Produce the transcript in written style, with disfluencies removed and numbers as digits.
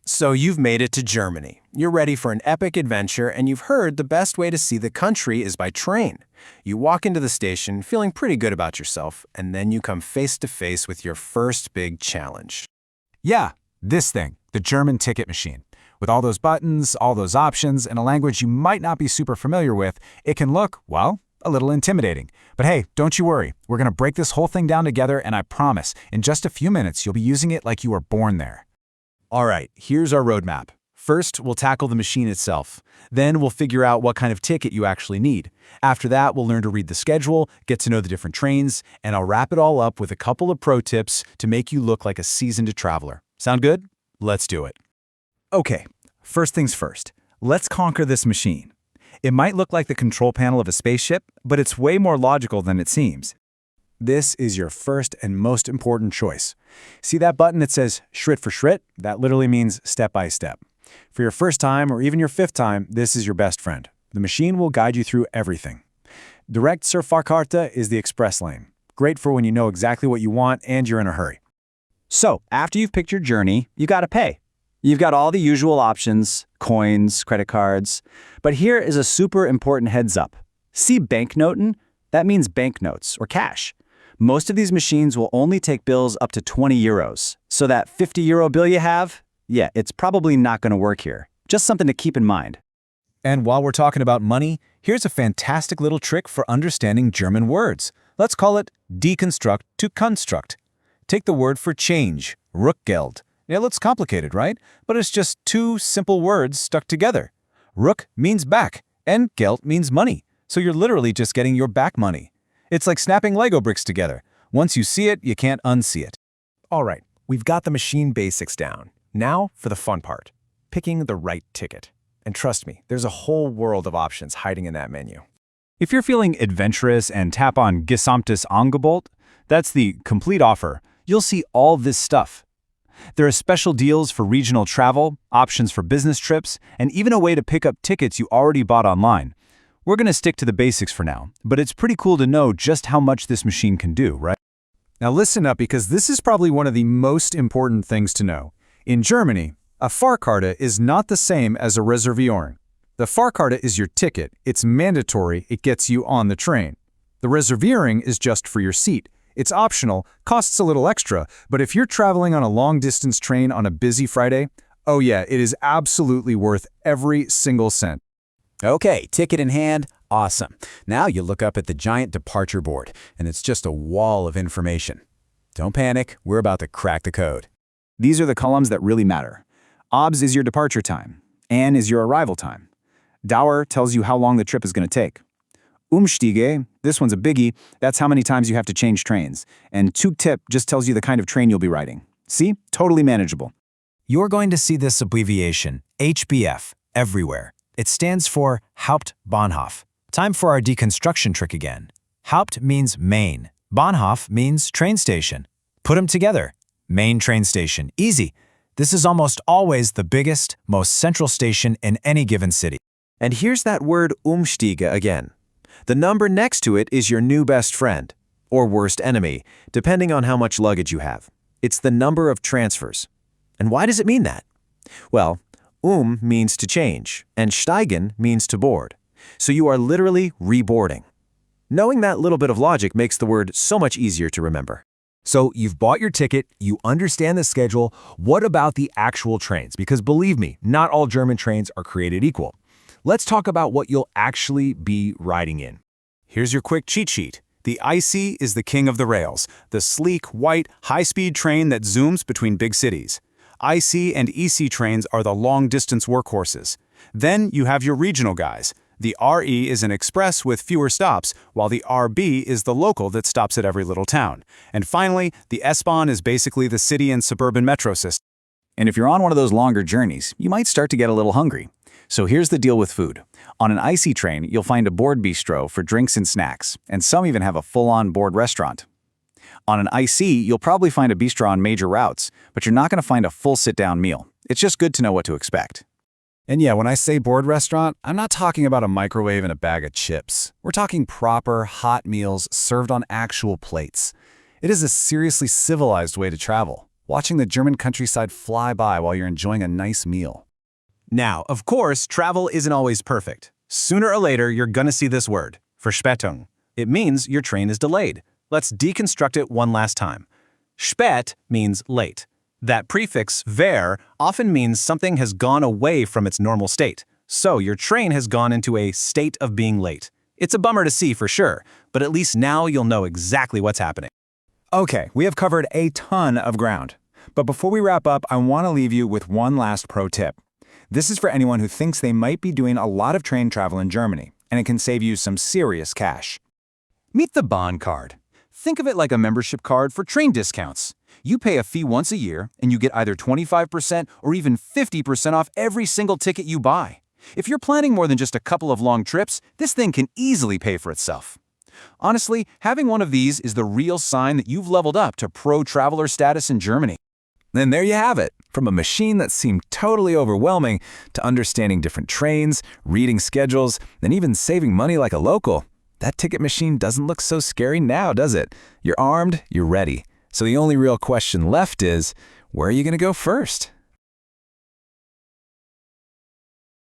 So you've made it to Germany. You're ready for an epic adventure, and you've heard the best way to see the country is by train. You walk into the station feeling pretty good about yourself, and then you come face to face with your first big challenge. Yeah, this thing, the German ticket machine. With all those buttons, all those options, and a language you might not be super familiar with, it can look, well, a little intimidating. But hey, don't you worry. We're going to break this whole thing down together, and I promise, in just a few minutes, you'll be using it like you were born there. All right, here's our roadmap. First, we'll tackle the machine itself. Then we'll figure out what kind of ticket you actually need. After that, we'll learn to read the schedule, get to know the different trains, and I'll wrap it all up with a couple of pro tips to make you look like a seasoned traveler. Sound good? Let's do it. Okay, first things first. Let's conquer this machine. It might look like the control panel of a spaceship, but it's way more logical than it seems. This is your first and most important choice. See that button that says Schritt für Schritt? That literally means step by step. For your first time or even your fifth time, this is your best friend. The machine will guide you through everything. Direkt zur Fahrkarte is the express lane. Great for when you know exactly what you want and you're in a hurry. So, after you've picked your journey, you gotta pay. You've got all the usual options, coins, credit cards. But here is a super important heads up. See Banknoten? That means banknotes or cash. Most of these machines will only take bills up to 20 euros. So that 50 euro bill you have, yeah, it's probably not going to work here. Just something to keep in mind. And while we're talking about money, here's a fantastic little trick for understanding German words. Let's call it deconstruct to construct. Take the word for change, Rückgeld. It looks complicated, right? But it's just two simple words stuck together. Rück means back, and Geld means money. So you're literally just getting your back money. It's like snapping Lego bricks together. Once you see it, you can't unsee it. All right, we've got the machine basics down. Now for the fun part, picking the right ticket. And trust me, there's a whole world of options hiding in that menu. If you're feeling adventurous and tap on Gesamtes Angebot, that's the complete offer, you'll see all this stuff. There are special deals for regional travel, options for business trips, and even a way to pick up tickets you already bought online. We're going to stick to the basics for now, but it's pretty cool to know just how much this machine can do, right? Now listen up, because this is probably one of the most important things to know. In Germany, a Fahrkarte is not the same as a Reservierung. The Fahrkarte is your ticket. It's mandatory. It gets you on the train. The Reservierung is just for your seat. It's optional, costs a little extra, but if you're traveling on a long-distance train on a busy Friday, oh yeah, it is absolutely worth every single cent. Okay, ticket in hand, awesome. Now you look up at the giant departure board, and it's just a wall of information. Don't panic, we're about to crack the code. These are the columns that really matter. OBS is your departure time. AN is your arrival time. Dauer tells you how long the trip is going to take. Umstiege, this one's a biggie, that's how many times you have to change trains. And Zugtipp just tells you the kind of train you'll be riding. See? Totally manageable. You're going to see this abbreviation, HBF, everywhere. It stands for Hauptbahnhof. Time for our deconstruction trick again. Haupt means main. Bahnhof means train station. Put them together. Main train station. Easy. This is almost always the biggest, most central station in any given city. And here's that word Umstiege again. The number next to it is your new best friend, or worst enemy, depending on how much luggage you have. It's the number of transfers. And why does it mean that? Well, means to change, and steigen means to board. So you are literally reboarding. Knowing that little bit of logic makes the word so much easier to remember. So you've bought your ticket, you understand the schedule. What about the actual trains? Because believe me, not all German trains are created equal. Let's talk about what you'll actually be riding in. Here's your quick cheat sheet. The IC is the king of the rails, the sleek, white, high-speed train that zooms between big cities. IC and EC trains are the long-distance workhorses. Then you have your regional guys. The RE is an express with fewer stops, while the RB is the local that stops at every little town. And finally, the S-Bahn is basically the city and suburban metro system. And if you're on one of those longer journeys, you might start to get a little hungry. So here's the deal with food. On an IC train, you'll find a board bistro for drinks and snacks, and some even have a full-on board restaurant. On an IC, you'll probably find a bistro on major routes, but you're not going to find a full sit-down meal. It's just good to know what to expect. And yeah, when I say board restaurant, I'm not talking about a microwave and a bag of chips. We're talking proper, hot meals served on actual plates. It is a seriously civilized way to travel. watching the German countryside fly by while you're enjoying a nice meal. Now, of course, travel isn't always perfect. Sooner or later, you're gonna see this word, Verspätung. It means your train is delayed. Let's deconstruct it one last time. Spät means late. That prefix ver often means something has gone away from its normal state. So your train has gone into a state of being late. It's a bummer to see for sure, but at least now you'll know exactly what's happening. Okay, we have covered a ton of ground. But before we wrap up, I want to leave you with one last pro tip. This is for anyone who thinks they might be doing a lot of train travel in Germany, and it can save you some serious cash. Meet the Bahn card. Think of it like a membership card for train discounts. You pay a fee once a year, and you get either 25% or even 50% off every single ticket you buy. If you're planning more than just a couple of long trips, this thing can easily pay for itself. Honestly, having one of these is the real sign that you've leveled up to pro traveler status in Germany. And there you have it. From a machine that seemed totally overwhelming to understanding different trains, reading schedules, and even saving money like a local. That ticket machine doesn't look so scary now, does it? You're armed, you're ready. So the only real question left is, where are you going to go first?